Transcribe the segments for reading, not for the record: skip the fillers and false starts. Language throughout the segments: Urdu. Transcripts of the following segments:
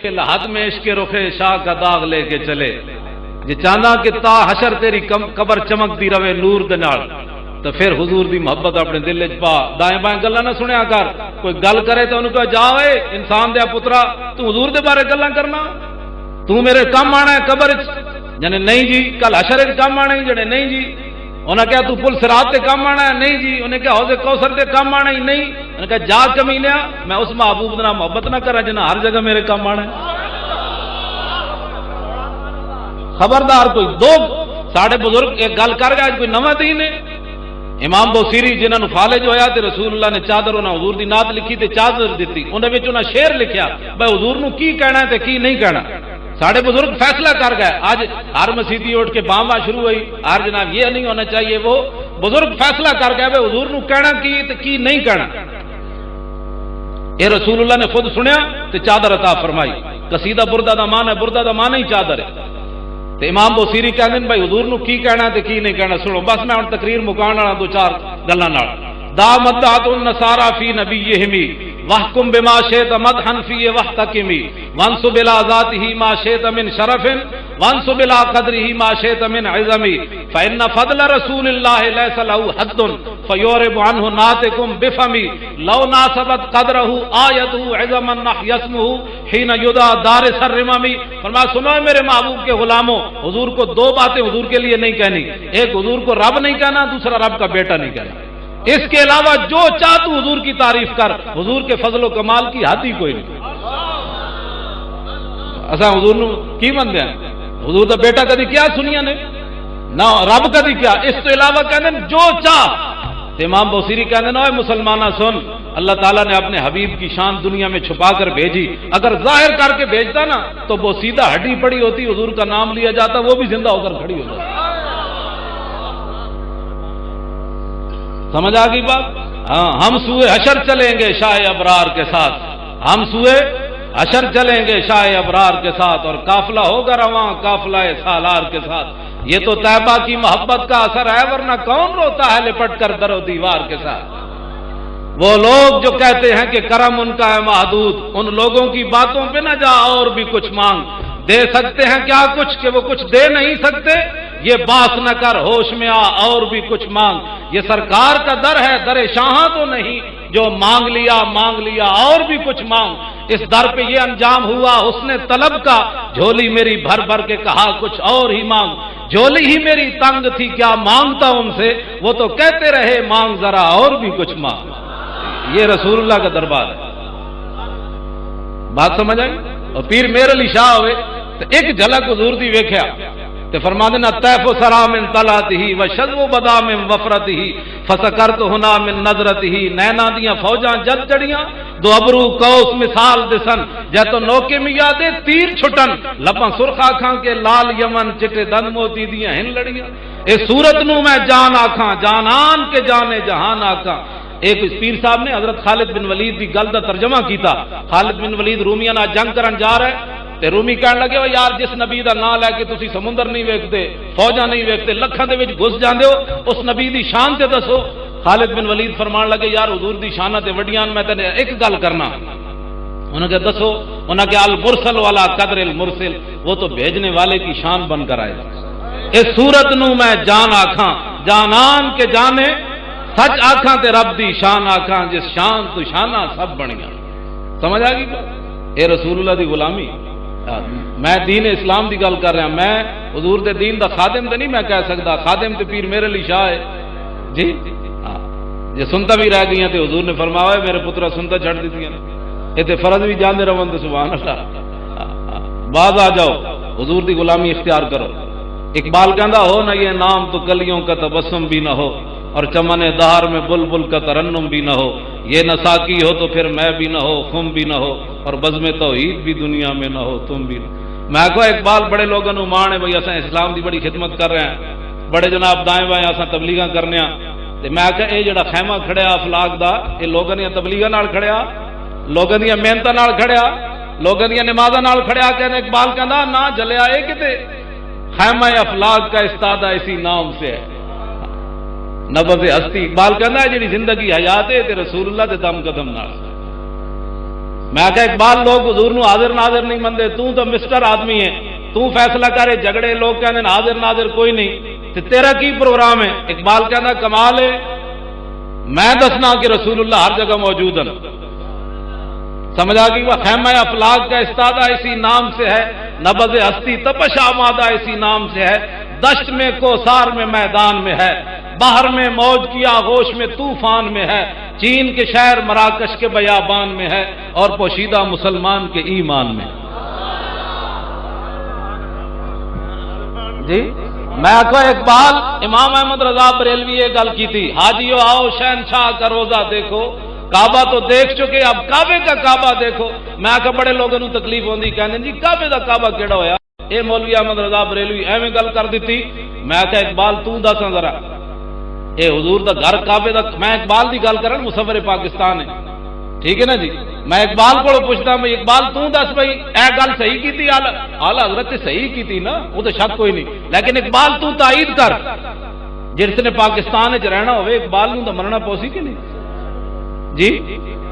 لحد میں عشق رخے شاہ کا داغ لے کے چلے جی چاہنا کہ تا حشر تیری قبر چمک دی روے نور دے نال تو پھر حضور دی محبت اپنے دل وچ پا دائیں بائیں گلاں نہ سنیا کر کوئی گل کرے تو انہوں کہا جا اے انسان دیا پترا تو حضور دے بارے گلاں کرنا تو میرے کم آنا ہے قبر جنے نہیں جی کل حشر وچ کم آنا ہے جنے نہیں جی انہوں نے کہا تو پل صراط تے کم آنا ہے نہیں جی انہیں کہا حوض کوثر تے کم آنا ہی نہیں انہوں نے کہا جا کمینیا میں اس محبوب نہ محبت نہ کرا جنہ ہر جگہ میرے کم آنا ہے خبردار کوئی دو ساڑھے بزرگ ایک گل کر گیا کوئی نواں دین ہے امام بوسیری جنہوں نے فالج ہویا تے رسول اللہ نے چادر انہوں حضور دی نعت لکھی تے چادر دیتی انہوں نے انہوں شعر لکھیا بھائی حضور نو کی کہنا ہے تے کی نہیں کہنا ساڑھے بزرگ فیصلہ کر گئے آج ہر مسیحی اٹھ کے بامبا شروع ہوئی ہر جناب یہ نہیں ہونا چاہیے وہ بزرگ فیصلہ کر گئے بھائی حضور نو کہنا کی تے کی نہیں کہنا یہ رسول اللہ نے خود سنیا تے چادر عطا فرمائی قصیدہ بردہ دا مان ہے بردہ دا مان ہی چادر ہے تے امام بوسیری کہندے ہیں بھائی حضور نو کی کہنا تے کی نہیں کہنا سنو بس میں ہن تقریر مکان والا دو چار گلاں نال دامدات النصارى فی نبیہم واحکم بما شئت مدحا فی واحتکم وانسب الى ذاته ما شئت من شرف وانسب الى قدره ما شئت من عظم فان فضل رسول الله ليس له حد فيورب عنه ناطقكم بفم لو ناسبت قدره آیته عظما نحی اسمه حين يدعى دارس الرمم فرمایا سنو میرے محبوب کے غلاموں حضور کو دو باتیں حضور کے لیے نہیں کہنی ایک حضور کو رب نہیں کہنا دوسرا رب کا بیٹا نہیں کہنا اس کے علاوہ جو چاہ تو حضور کی تعریف کر حضور کے فضل و کمال کی حد ہی کوئی نہیں اساں حضور نو کی مندے ہیں حضور دا بیٹا کدی کیا سنیا نے نہ رب کدی کیا اس تو علاوہ کہنے جو چاہ امام بوسیری کہنے نا مسلمانہ سن اللہ تعالیٰ نے اپنے حبیب کی شان دنیا میں چھپا کر بھیجی اگر ظاہر کر کے بھیجتا نا تو وہ سیدھا ہڈی پڑی ہوتی حضور کا نام لیا جاتا وہ بھی زندہ ہو کر کھڑی ہو جاتی سمجھ آ گئی بات ہاں ہم سوئے حشر چلیں گے شاہ ابرار کے ساتھ ہم سوئے حشر چلیں گے شاہ ابرار کے ساتھ اور قافلہ ہوگا رواں قافلہ سالار کے ساتھ یہ تو طیبہ کی محبت کا اثر ہے ورنہ کون روتا ہے لپٹ کر در و دیوار کے ساتھ وہ لوگ جو کہتے ہیں کہ کرم ان کا ہے محدود ان لوگوں کی باتوں پہ نہ جا اور بھی کچھ مانگ دے سکتے ہیں کیا کچھ کہ وہ کچھ دے نہیں سکتے یہ باس نہ کر ہوش میں آ اور بھی کچھ مانگ یہ سرکار کا در ہے در شاہاں تو نہیں جو مانگ لیا اور بھی کچھ مانگ اس در پہ یہ انجام ہوا اس نے طلب کا جھولی میری بھر بھر کے کہا کچھ اور ہی مانگ جھولی ہی میری تنگ تھی کیا مانگتا ان سے وہ تو کہتے رہے مانگ ذرا اور بھی کچھ مانگ یہ رسول اللہ کا دربار ہے بات سمجھ آئی اور پیر میر علی شاہ ہوئے تو ایک جھلک حضور دی ویکھیا تے فرما دینا طیف و سرا من طلعتہ و شذو بدا من وفرتہ فسکرت ہنا من نظرتہ نینا دیاں فوجاں جد جڑیاں دو ابرو کوس مثال دسن جے تو نوکے میں یادے تیر چھٹن لپاں سرخ آکھاں کے لال یمن چٹے دن موتی دیاں ہن لڑیاں اے صورت نو میں جان آکھاں جانان کے جانے جہان آکھاں ایک پیر صاحب نے حضرت خالد بن ولید دی گل دا ترجمہ کیتا خالد بن ولید رومیاں نال جنگ کرن جا رہا ہے تے رومی کہنے لگے یار جس نبی دا نام لے کے تسی سمندر نہیں ویکھتے فوجاں نہیں ویکھتے لکھاں دے وچ گھس جاندے ہو اس نبی دی شان تے دسو خالد بن ولید فرمان لگے یار حضور دی شاناں تے وڈیاں میں تے ایک گل کرنا انہوں نے دسو انہوں نے المرسل والا قدر المرسل وہ تو بھیجنے والے کی شان بن کر آئے اس صورت نو میں جان آکھاں جانان کے جانے سچ آکھاں تے رب دی شان آکھاں جس شان تو شاناں سب بنیاں سمجھ آ گئی اے رسول اللہ دی غلامی میں دین اسلام دی گل کر رہا میں حضور دے دین دا خادم تے نہیں میں کہہ سکتا خادم تے پیر میرے علی شاہ ہے جی یہ سنتا بھی رہ گئی تے حضور نے فرمایا ہے میرے پترا سنتا چھڑ دیتی ہیں یہ تے فرض بھی جاندے رہون تے سبحان اللہ باز آ جاؤ حضور دی غلامی اختیار کرو اقبال کہندا ہو نہ یہ نام تو کلیوں کا تبسم بھی نہ ہو اور چمن دہار میں بلبل کا ترنم بھی نہ ہو یہ نہ ساقی ہو تو پھر میں بھی نہ ہو خم بھی نہ ہو اور بزم توحید بھی دنیا میں نہ ہو تم بھی نہ میں کہو اقبال بڑے لوگوں نے مان ہے بھائی اساں اسلام دی بڑی خدمت کر رہے ہیں بڑے جناب دائیں بائیں اساں تبلیغاں کرنے ہاں تے میں کہ اے جڑا خیمہ کھڑیا افلاق دا اے لوگاں دی تبلیغاں نال کھڑیا لوگاں دی محنتاں نال کھڑیا لوگاں دی نمازاں نال کھڑیا کہنا اقبال کہندا نہ جلیا اے کتے خیمہ افلاق کا استادہ اسی نام سے ہے نبض ہستی اقبال کہنا ہے جڑی زندگی حیات ہے تے رسول اللہ دے دم قدم نال میں کہا اقبال لوگ حضور نو حاضر ناظر نہیں منتے، تو مسٹر آدمی ہے، تو فیصلہ کرے، جھگڑے لوگ کہتے ہیں حاضر ناظر کوئی نہیں، تے تیرا کی پروگرام ہے؟ اقبال کہنا کمال ہے، میں دسنا کہ رسول اللہ ہر جگہ موجود ہیں۔ سمجھا کہ وہ خیمہ افلاک کا استادہ اسی نام سے ہے، نبض ہستی تپش آمادہ اسی نام سے ہے، دشت میں کوثار میں میدان میں ہے، باہر میں موج کی آغوش میں طوفان میں ہے، چین کے شہر مراکش کے بیابان میں ہے، اور پوشیدہ مسلمان کے ایمان میں۔ جی میں کو اقبال امام احمد رضا بریلوی یہ گل کی تھی، حاجیو آؤ شہنشاہ کا روزہ دیکھو، کعبہ تو دیکھ چکے اب کعبے کا کعبہ دیکھو۔ میں آخا بڑے لوگوں نے تکلیف ہوندی، کہنے جی کعبے دا کعبہ کیڑا ہویا؟ اے مولوی احمد رضا بریلوی ایویں گل کر دیتی۔ میں آخا اقبال تو دساں ذرا اے حضور دا گھر کعبے دا، میں اقبال دی گل کرن مصور پاکستان ہے، ٹھیک ہے نا جی؟ میں اقبال کو پوچھتا میں اقبال تو دس بھائی اے گل صحیح کی تھی؟ اعلی حضرت صحیح کی تھی نا، وہ تو شک کوئی نہیں، لیکن اقبال تو تائید کر، جس نے پاکستان وچ رہنا ہوئے اقبال نوں تو مننا پوسی کہ نہیں جی؟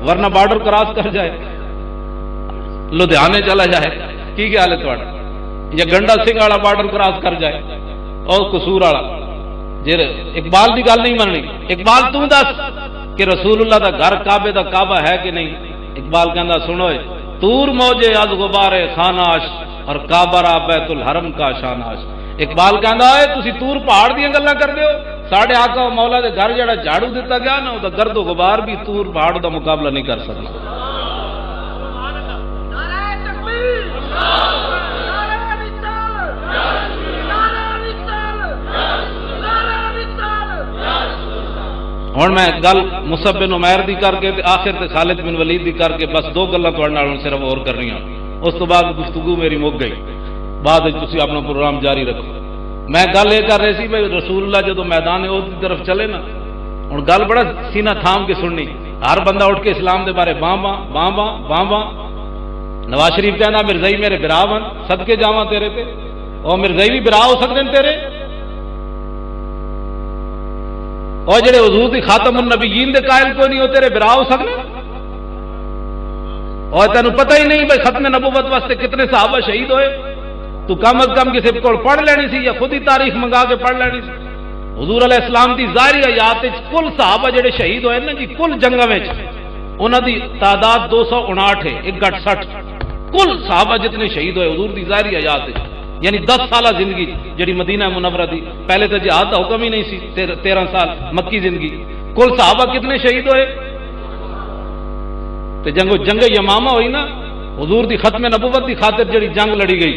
ورنہ بارڈر کراس کر جائے، لدھیانے چلا جائے، کی خیال ہے تھوڑا؟ یا گنڈا سنگھ والا بارڈر کراس کر جائے اور قصور والا؟ جی اقبال دی گل نہیں مننی، اقبال تو دس کہ رسول اللہ دا گھر کعبے دا کعبہ ہے کہ نہیں؟ اقبال کہندا سنو تور موجے از غبار خاناش اور کعبہ را بیت الحرم کا شاناش۔ اقبال کہندا ہے تسی تور پہاڑ دی گلاں کردے ہو، ساڈے آقا و مولا دے گھر جڑا جھاڑو دتا گیا نا، او گرد و غبار بھی تور پہاڑ دا مقابلہ نہیں کر سکتا۔ ہوں میں گل مصعب بن عمیر دی کر کے آخر تے خالد بن ولید دی کر کے بس دو گلاں تہاڈے نال صرف اور کرنی ہوں، اس تو بعد گفتگو میری مک گئی، بعد تسی اپنا پروگرام جاری رکھو۔ میں گل یہ کر رہی سی بھائی رسول اللہ جدو میدان عہد کی طرف چلے نا، ہوں گل بڑا سینہ تھام کے سننی، ہر بندہ اٹھ کے اسلام دے بارے باں باں باں باں باں باں۔ نواز شریف کہنا مرزائی میرے برا بن، صدقے جاواں تیرے تے، اور مرزائی بھی برا ہو سکتے ہیں تیرے، اور جڑے حضور دی خاتم النبیین دے قائل کوئی نہیں ہو تیرے برا ہو سکتے؟ اور تینوں پتہ ہی نہیں بھائی ختم نبوت واسطے کتنے صحابہ شہید ہوئے؟ تو کم از کم کسی کو پڑھ لینی سی یا خود ہی تاریخ منگا کے پڑھ لینی سی۔ حضور علیہ السلام دی ظاہری حیات وچ کل صحابہ جڑے شہید ہوئے نا جی کل جنگاں وچ، انہاں دی تعداد 259 ہے، 160 کل صحابہ جتنے شہید ہوئے حضور دی ظاہری حیات وچ، یعنی 10 سالہ زندگی جڑی مدینہ منورہ دی، پہلے تو جہاد کا حکم ہی نہیں سی، 13 سال مکی زندگی، کل صحابہ کتنے شہید ہوئے؟ تے جنگ یمامہ ہوئی نا، حضور دی ختم نبوت دی خاطر جڑی جنگ لڑی گئی،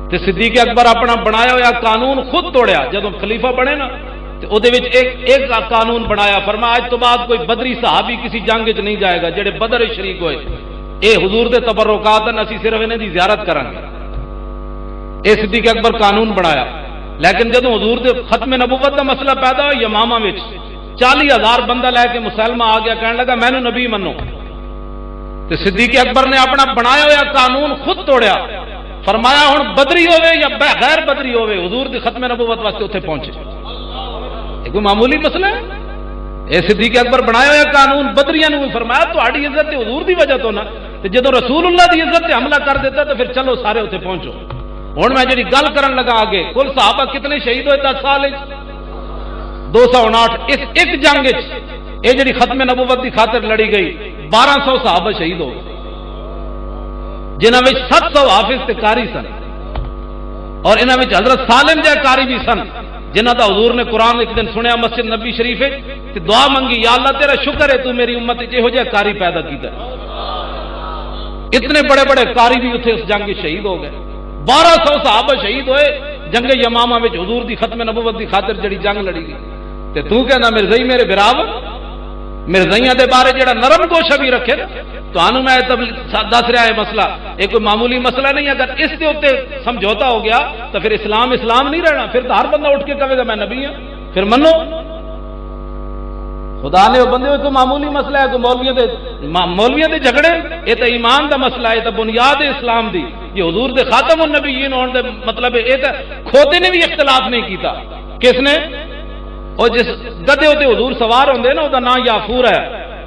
تے صدیق اکبر اپنا بنایا ہوا قانون خود توڑیا، جب خلیفہ بنے نا تے او دے وچ ایک قانون بنایا، فرمایا آج تو بعد کوئی بدری صحابی کسی جنگ وچ نہیں جائے گا، جڑے بدر شریک ہوئے اے حضور دے تبرکات ہیں، اسی صرف انہاں دی زیارت کریں گے، اے صدیق اکبر قانون بنایا۔ لیکن جدو حضور دے ختم نبوت کا مسئلہ پیدا ہوا یمامہ وچ 40,000 بندہ لے کے مسلمہ آ گیا، کہنے لگا مینوں نبی منو، تے صدیق اکبر نے اپنا بنایا ہوا قانون خود توڑیا، فرمایا ہن بدری ہوئے یا غیر بدری ہوئے حضور دی ختم نبوت واسطے اتنے پہنچے۔ یہ کوئی معمولی مسئلہ ہے؟ اے صدیق اکبر بنایا ہوا قانون بدریاں نے فرمایا تہاڈی عزت تے حضور دی وجہ تو نہ، تے جدو رسول اللہ دی عزت تے حملہ کر دیتا تو پھر چلو سارے اتنے پہنچو۔ ہوں میں جی گل کرن لگا آگے کل صحابہ کتنے شہید ہوئے 10 سال 259، اس ایک جنگ یہ جی ختم نبوت کی خاطر لڑی گئی 1200 صحابہ شہید ہو گئے، جنہوں میں 700 حافظ تے قاری سن، اور انہوں میں حضرت سالم جہ قاری بھی سن، جنہ دا حضور نے قرآن ایک دن سنیا مسجد نبی شریف تے دعا منگی، یا اللہ تیرا شکر ہے تو میری امت یہو جہ قاری پیدا کیتا۔ اتنے بڑے بڑے قاری بھی اتنے اس جنگ شہید ہو گئے، 1200 صحابہ شہید ہوئے جنگ یمامہ میں حضور دی ختم نبوت دی خاطر جڑی جنگ لڑی گئی، تے تو کہنا مرزائی میرے براو، مرزائیاں دے بارے جڑا نرم گوشہ بھی رکھے تو آنو میں دس رہا ہے مسئلہ، ایک کوئی معمولی مسئلہ نہیں، اگر اس کے اوپر سمجھوتا ہو گیا تو پھر اسلام نہیں رہنا، پھر تو ہر بندہ اٹھ کے کہے گا میں نبی ہوں، پھر منو خدا نے وہ بندے کوئی معمولی مسئلہ ہے، کوئی مولویاں دے جھگڑے، یہ تو ایمان دا مسئلہ ہے، یہ تو بنیاد اسلام دی، یہ حضور دے خاتم النبیین ہونے دے مطلب یہ تو کھوتے نے بھی اختلاف نہیں کیتا، کس نے؟ اور جس گدے ہوتے حضور سوار ہوندے نا وہ نام یافور ہے،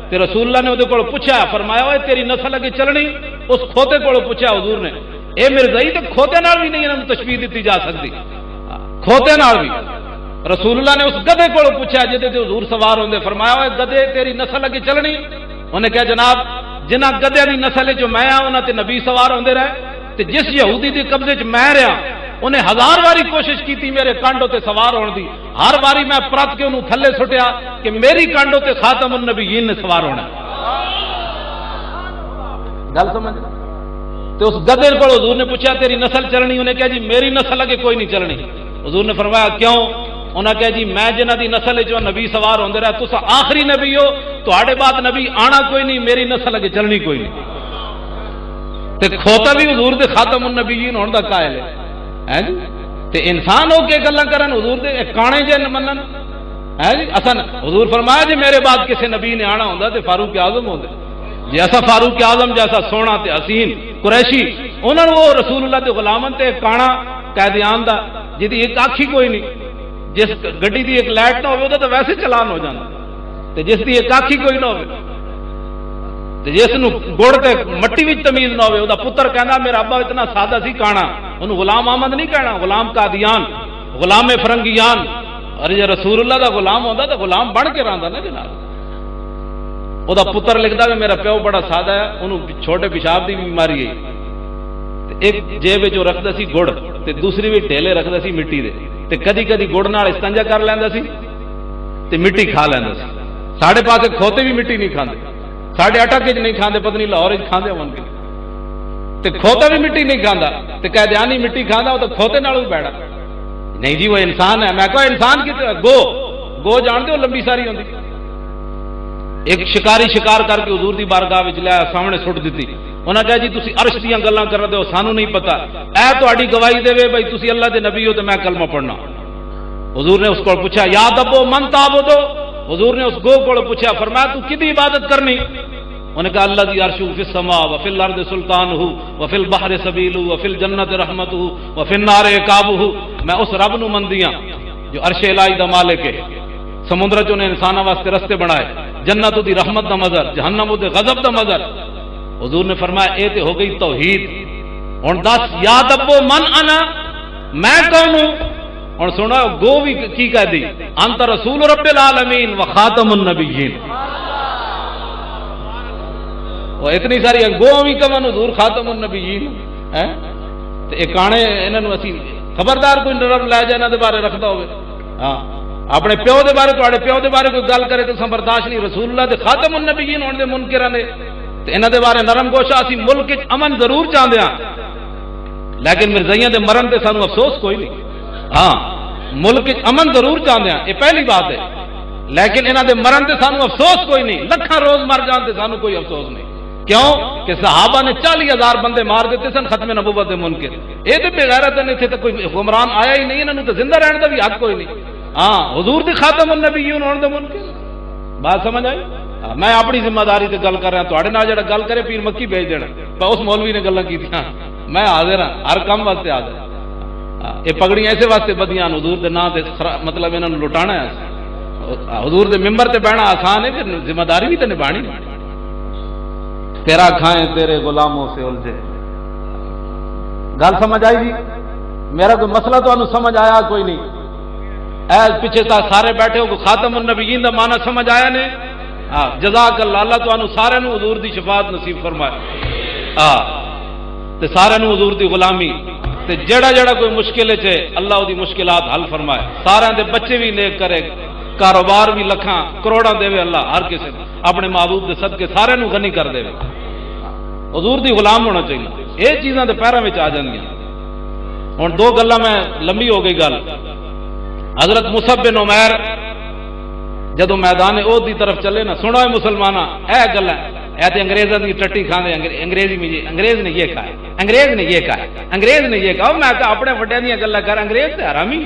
تے رسول اللہ نے وہ پوچھا، فرمایا اوے تیری نسل اگے چلنی؟ اس کھوتے کو پوچھا حضور نے، اے مرزائی تے کھوتے نال بھی نہیں انہوں تشبیہ دیتی جا سکتی، کھوتے نال بھی۔ رسول اللہ نے اس گدے کو پوچھا جہدے تے حضور سوار ہوندے، فرمایا اوے گدے تیری نسل اگے چلنی؟ انہیں کہا جناب جنہ گدے دی نسل جو میں ہاں انہاں تے نبی سوار ہوندے رہے، تے جس یہودی دے قبضے چ میں رہا انہیں 1000 واری کوشش کی میرے کانڈوں تے سوار ہونے دی، ہر واری میں پرت کے انہوں تھلے سٹیا کہ میری کانڈوں تے خاتم النبیین نے سوار ہونا۔ گل سمجھ؟ تو اس گدے کو حضور نے پوچھا تیری نسل چلنی؟ انہیں کہا جی میری نسل اگے کوئی نہیں چلنی۔ حضور نے فرمایا کیوں؟ انہوں نے کہا جی میں جنہ دی نسل جو نبی سوار ہوندے رہے تسا آخری نبی ہو، تہاڈے بعد نبی آنا کوئی نہیں، میری نسل اگے چلنی کوئی نہیں۔ تے کھوتا بھی حضور دے خاتم النبیین ہونے دا قائل ہے جی، تے انسان ہو کے گلاں کرن حضور دے کانے جے منن ہے جی۔ اصل حضور فرمایا جی میرے بعد کسی نبی نے آنا ہوندا تے فاروق اعظم ہوندے، جی ایسا فاروق اعظم جیسا سونا تے حسین قریشی انہوں نے وہ رسول اللہ دے غلامن تے کانا قیدیان دا جدی ایک آنکھ ہی کوئی نہیں، جس گڈی دی ایک لائٹ نہ ہوے تو ویسے چلان ہو جاندا، تے جس دی ایک آنکھ ہی کوئی نہ ہوے، تے جس نو گڑ تے مٹی وچ تمیز نہ ہوے، دا پتر کہندا میرا ابا اتنا سادہ سی کانا، انہوں غلام احمد نہیں کہنا، غلام قادیان، غلام فرنگیان۔ اور جے رسول اللہ دا غلام ہوندا تے غلام بن کے رہندا نا جناب۔ وہ دا پتر لکھدا کہ میرا پیو بڑا سادہ ہے، انہوں چھوٹے پیشاب دی بیماری ہے، تے ایک جیب وچ رکھدا سی گڑ تے دوسری وچ ڈھیلے رکھدا سی مٹی دے، تے کدی کدی گڑ نال استنجا کر لیندا سی تے مٹی کھا لیندا سی۔ ساڈے پاسے کھوتے بھی مٹی نہیں کھاندے، ساڈے اٹک وچ نہیں کھاندے، پتہ نہیں لاہور وچ کھاندے ہون گے، تے کھوتا بھی مٹی نہیں کھاندا تے قیدیانی مٹی کھاندا، وہ تو کھوتے نال بھی بیٹھا نہیں جی وہ انسان ہے۔ میں کہا انسان کی گو جانتے ہو لمبی ساری ہوندی، ایک شکاری شکار کر کے حضور دی بارگاہ وچ لیا سامنے سٹ دتی، انہاں کہا جی تسی عرش دیاں گلاں کر رہے ہو سانو نہیں پتہ، اے تہاڈی گواہی دے بھئی تسی اللہ دے نبی ہو تے میں کلمہ پڑھنا۔ حضور نے اس کو پوچھا یا دبو من تعبدو، حضور نے اس گو کو پوچھا، فرمایا تو کدی عبادت کرنی؟ انہوں نے کہا اللہ دی عرش فی السماء وفی الارض سلطانہ وفی البحر سبیلہ وفی الجنت رحمتہ وفی النار عقابہ، میں اس رب نو مندیاں جو عرش الہی دا مالک ہے، سمندر چوں نے انساناں واسطے رستے بنائے، جنت دی رحمت دا مظہر، جہنم دے غضب دا مظہر۔ حضور نے فرمایا اے تے ہو گئی توحید۔ ہن دس یا دبو من انا، میں کون ہوں؟ ہن سنو گو بھی کی کہہ دی، انت رسول رب العالمین و خاتم النبیین۔ وہ اتنی ساری گو بھی کمن حضور خاتم النبیین ہے تے اے کانے انہاں نوں اسی خبردار کوئی نرم لے جائے انہاں دے بارے رکھدا ہوے، ہاں اپنے پیو دے بارے تواڈے پیو دے بارے کوئی گل کرے تو سن برداشت نہیں، رسول اللہ دے خاتم النبیین ہون دے منکراں نے تے انہاں دے بارے نرم گوشا اسی ملک وچ امن ضرور چاہندے ہاں، لیکن مرزائیاں دے مرن تے سانو افسوس کوئی نہیں۔ ہاں ملک وچ امن ضرور چاہندے ہاں، یہ پہلی بات ہے، لیکن انہاں دے مرن تے سانو افسوس کوئی نہیں، لکھاں روز مر جان تے سانو کوئی افسوس نہیں۔ کیوں کہ صحابہ نے 40,000 بندے مار دیتے سن ختم نبوت دے منکر، یہ تو بغیرت نے تھے، تو کوئی حکمران آیا ہی نہیں، انہوں نے تو زندہ رہنے کا بھی حق کوئی نہیں۔ ہاں حضور دی خاتم النبیین ہونے دے منکر، بات سمجھ آئی؟ میں اپنی ذمہ داری سے گل کر رہا، تھوڑے نال جڑا گل کرے پیر مکی بھیج دینا، اس مولوی نے گلاں کیتیاں، میں حاضر ہاں ہر کام واسطے حاضر۔ یہ پگڑیاں اسے واسطے بدیاں حضور دے نام تے، مطلب انہاں نوں لٹانا ہے، حضور دے ممبر تے بہنا آسان ہے، پھر ذمہ داری بھی تے نبھانی۔ تیرا کھائیں تیرے غلاموں سے الجھے، گل سمجھ آئی جی؟ میرا کوئی مسئلہ تو انہوں سمجھ آیا کوئی نہیں؟ اے پیچھے تا سارے بیٹھے ہو، خاتم النبیین دا معنی سمجھ آیا نے؟ ہاں جزاک اللہ، اللہ تو انہوں سارے نو حضور دی شفاعت نصیب فرمائے، ہاں تے سارے نو حضور دی غلامی تے جڑا جڑا کوئی مشکل ہے اللہ دی مشکلات حل فرمائے، سارے دے بچے بھی نیک کرے، کاروبار بھی لکھاں کروڑاں دے اللہ ہر کسی اپنے محبوب دے صدقے سارے نو غنی کر دے، حضور دی غلام ہونا چاہیے، یہ چیزاں دے پیراں وچ آ جاندیاں۔ ہن دو گلاں میں لمبی ہو گئی گل، حضرت مصعب بن عمیر جدو میدان عہد دی طرف چلے نا، سنو اے مسلماناں اے گلاں، اے تے انگریزاں دی ٹٹی کھاندے، انگریزی میں انگریز نے یہ کہا، انگریز نے یہ کہا، انگریز نے یہ کہا، میں کہا اپنے وڈیاں دیاں گلاں کر، انگریز تے حرامی،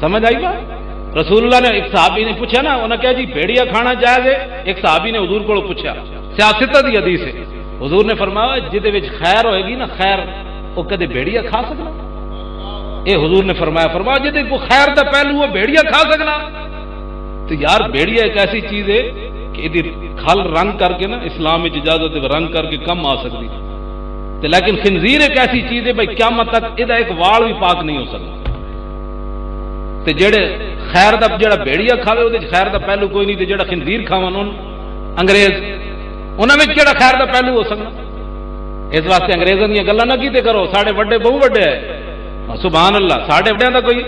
سمجھ آئی بات؟ رسول اللہ نے ایک صحابی نے پوچھا نا، انہوں نے کہا جی بھیڑیا کھانا جائز ہے؟ ایک صحابی نے حضور کو پوچھا، سیاست دی حدیث ہے، حضور نے فرمایا جدے وچ خیر ہوئے گی نا، خیر وہ کدے بھیڑیا کھا سکنا؟ اے حضور نے فرمایا جدے کو خیر دا پہلو وہ بھیڑیا کھا سکنا؟ تو یار بھیڑیا ایک ایسی چیز ہے کہ یہ کھل رنگ کر کے نا اسلام میں اجازت ہے رنگ کر کے کم آ سکتی تے، لیکن خنزیر ایک ایسی چیز ہے بھائی قیامت تک یہ ایک وال بھی پاک نہیں ہو سکتا تے جڑے خیر دا جڑا بھیڑیا کھاوے وہ خیر دا پہلو کوئی نہیں تے جڑا خنزیر کھاون انگریز انہاں وچ کیڑا خیر دا پہلو ہو سکتا؟ اس واسطے انگریزاں دی گلاں نہ کیتے کرو، ساڈے وڈے بہو وڈے ہے سبحان اللہ، ساڈے وڈیاں دا کوئی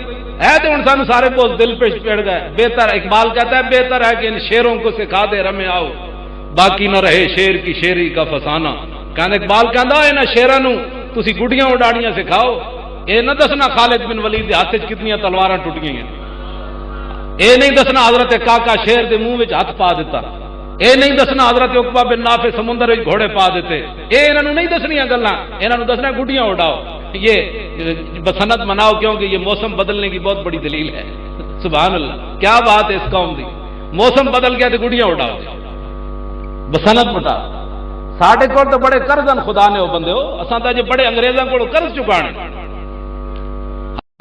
ہے تو ہن سانو سارے بہت دل پہ پڑ گئے۔ بہتر اقبال کہتا ہے بہتر ہے کہ ان شیروں کو سکھا دے رمے آؤ باقی نہ رہے شیر کی شیری کا فسانہ۔ کہنا اقبال کہندا انہاں شیراں نوں تسی گڈیاں اڈاڑیاں سکھاؤ، اے نہ دسنا خالد بن ولید دے ہاتھ وچ کتنیاں تلواراں ٹوٹ گئیاں، اے نہیں دسنا حضرت کاکا شیر دے منہ وچ ہاتھ پا دیتا، اے نہیں دسنا حضرت عقبہ بن نافع سمندر وچ گھوڑے پا دیتے، اے انہاں نوں نہیں دسنیاں گلاں، انہاں نوں دسنا گڈیاں اڈاؤ۔ یہ بسنت مناؤ کیونکہ یہ موسم بدلنے کی بہت بڑی دلیل ہے۔ سبحان اللہ، کیا بات ہے اس قوم دی، موسم بدل گیا تو گڈیاں اڈاؤ بسنت مٹا۔ ساڈے کول تو بڑے قرض ہیں خدا نے وہ بندے ہو، اساں تے بڑے انگریزاں کول قرض چکانے۔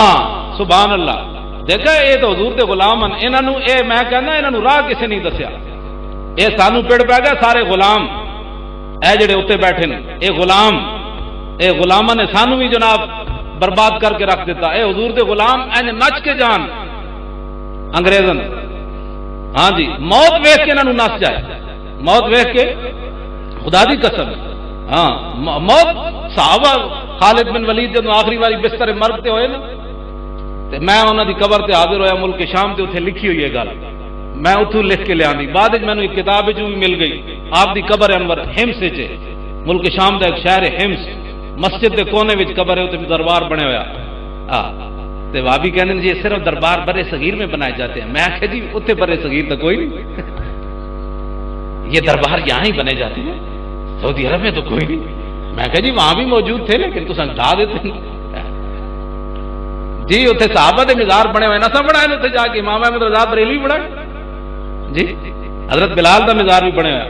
ہاں سبحان اللہ، دیکھا یہ تو حضور دے غلام ہیں، انہاں نوں اے میں کہنا انہاں نوں راہ کسے نہیں دسیا، اے سانو پڑ پہ گیا سارے غلام، اے جڑے اتنے بیٹھے نے اے غلام، اے غلاماں نے سانو بھی جناب برباد کر کے رکھ دیتا۔ اے حضور دے غلام اینج نچ کے جان انگریزاں، ہاں جی موت ویکھ کے انہاں نوں نس جائے، موت ویکھ کے خدا دی قسم، ہاں موت صحابہ خالد بن ولید جدوں آخری واری بستر مرگ تے ہوئے نا تے میں انہاں دی قبر تے حاضر ہویا ملک شام تے اتنے لکھی ہوئی ہے گل، میں اتوں لکھ کے لیا بعد میں ایک کتاب بھی مل گئی، آپ دی قبر انور ہمس چ ملک شام دا ایک شہر ہے ہمس، مسجد کے کونے وچ قبر ہے، اتنے دربار بنے ہوا تے بھابی کہنے جی صرف دربار برے صغیر میں بنائے جاتے ہیں، میں آخیا جی اتنے برے صغیر تو کوئی نہیں، یہ دربار یہاں ہی بنے جاتے ہیں، سعودی عرب میں تو کوئی نہیں۔ میں کہا جی وہاں بھی موجود تھے لیکن تو ڈھا دیتے ہیں جی، اتنے صحابہ دے مزار بنے ہوئے نہ بنائے اتنے جا کے امام احمد رضا بریلوی بنائے جی، حضرت بلال دا مزار بھی بنے ہوا،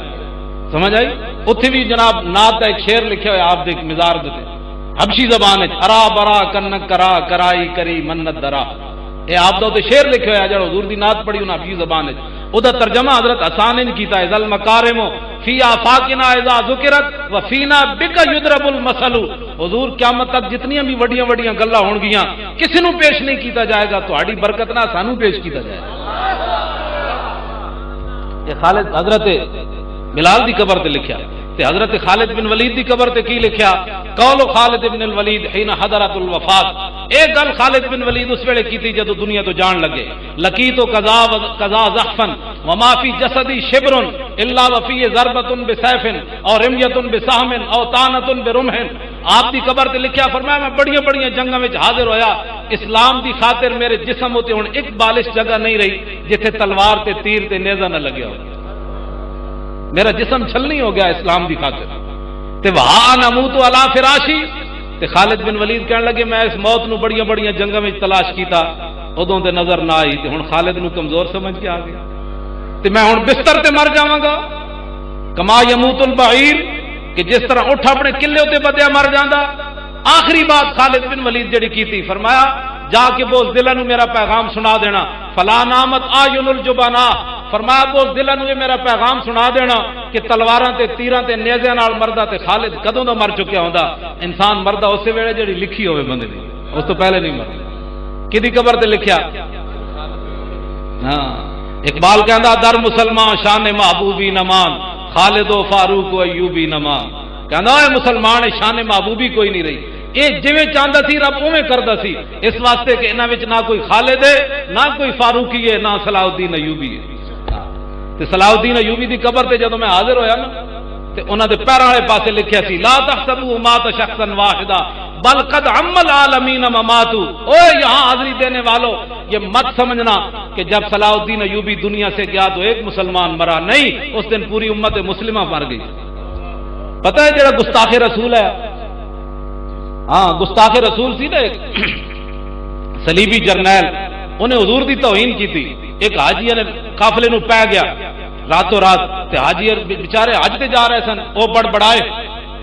سمجھ آئی؟ اتنے بھی جناب نعت کا ایک شعر لکھے ہوئے آپ دے مزار دیتے حبشی زبان ارا برا کنک کرا کرائی کری منت درا، یہ آپ دا شعر لکھے ہوا جڑا حضور دی نعت پڑھی انہاں حبشی زبان او دا ترجمہ حضرت حسان نے کیتا ہے، ذل مکارم فی آفاقنا اذا ذکرت وفینا بک یضرب المثل، حضور قیامت تک جتنیاں بھی وڈیاں وڈیاں گلاں ہون گیاں کسی نو پیش نہیں کیتا جائے گا، تہاڈی برکت نال سانو پیش کیتا جائے گا۔ یہ خالد حضرت بلال دی قبر تے لکھیا تے حضرت خالد بن ولید دی قبر تے کی لکھیا، قول خالد بن الولید حين حضرت الوفات، اے گل خالد بن ولید اس ویلے کیتی جدو دنیا تو جان لگے، لقیت قضا زحفا وما فی جسدی شبر الا وفی ضربۃ بسیف اور رمیۃ بسہم او طعنۃ برمح، آپ دی قبر تے لکھیا فرمایا میں بڑیاں بڑیاں جنگاں وچ حاضر ہویا، اسلام دی خاطر میرے جسم ہوتے ہن ایک بالش جگہ نہیں رہی جتھے تلوار تے تیر تے نیزہ نہ لگیا ہو، میرا جسم چھلنی ہو گیا اسلام دی خاطر تے وہاں نموت علی فراشی، تے خالد بن ولید کہنے لگے میں اس موت نو بڑیاں بڑیاں جنگاں وچ تلاش کیتا ادوں تے نظر نہ آئی تے ہن خالد نو کمزور سمجھ کے آ گیا تے میں ہن بستر تے مر جاواں گا، کما یموت البعیر کہ جس طرح اٹھ اپنے قلعے تے بدیا مر جاندا۔ آخری بات خالد بن ولید جڑی کیتی فرمایا جا کے بوز دلاں نو میرا پیغام سنا دینا، فلا نامت آیون الجبنا، فرمایا بوز دلاں نو میرا پیغام سنا دینا کہ تلواراں تے تیراں تے نیزیاں نال مردا تے خالد کدوں دا مر چکیا ہوندا، انسان مردا اسی ویلے جڑی لکھی ہوے بندے دی، اس تو پہلے نہیں مردا۔ کدی قبر تے لکھیا؟ ہاں اقبال کہندا در مسلمان شان محبوبی نمان، خالد و فاروق و ایوبی نمان، کہندا اے مسلمان شان محبوبی کوئی نہیں رہی، یہ جویں چاہتا سی رب اویں کردا سی، اس واسطے کہ انہاں وچ نہ کوئی خالد ہے نہ کوئی فاروقی ہے نہ صلاح الدین ایوبی ہے۔ تے صلاح الدین ایوبی دی قبر تے جدوں میں حاضر ہویا نا تے انہاں دے پیراں والے پاسے لکھیا سی لا تحسبوا مات شخصا واحدا بل قد عم العالمین مماتوا، اوے یہاں حاضری دینے والوں یہ مت سمجھنا کہ جب صلاح الدین ایوبی دنیا سے گیا تو ایک مسلمان مرا، نہیں اس دن پوری امت مسلمہ مر گئی۔ پتہ ہے جڑا گستاخ رسول ہے، ہاں گستاخ رسول سی نا ایک صلیبی جرنیل، انہیں حضور دی توہین کی تھی، ایک حاجی نے قافلے نو پہ گیا راتوں رات تے حاجی بیچارے حج تے جا رہے سن، وہ بڑبڑائے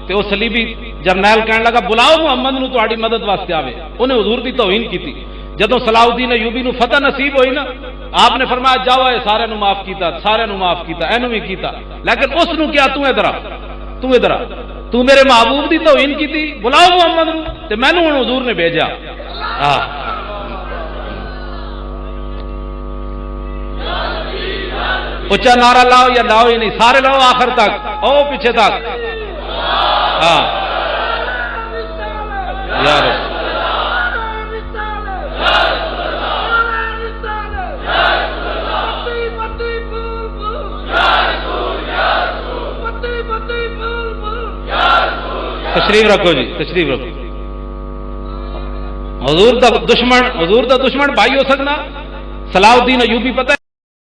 تے وہ صلیبی جرنیل کہنے لگا بلاؤ محمد نو تہاڈی مدد واسطے آوے، انہیں حضور دی توہین کی تھی، جدوں صلاح الدین ایوبی نو فتح نصیب ہوئی نا، آپ نے فرمایا جاؤ اے سارے نو معاف کیتا، سارے نو معاف کیتا، اینو بھی کیتا، لیکن اس نو کیا تو ادھر آ، تو ادھر آ، تو میرے محبوب دی توہین کیتی، بلاؤ محمد نو، تے مینوں ہن حضور نے بھیجا۔ اچھا نعرہ لاؤ یا لاؤ ہی نہیں، سارے لاؤ آخر تک، او پیچھے تک۔ ہاں یار تشریف رکھو جی، تشریف رکھو۔ حضور دا دشمن بھائی ہو سکنا صلاح الدین ایوبی پتہ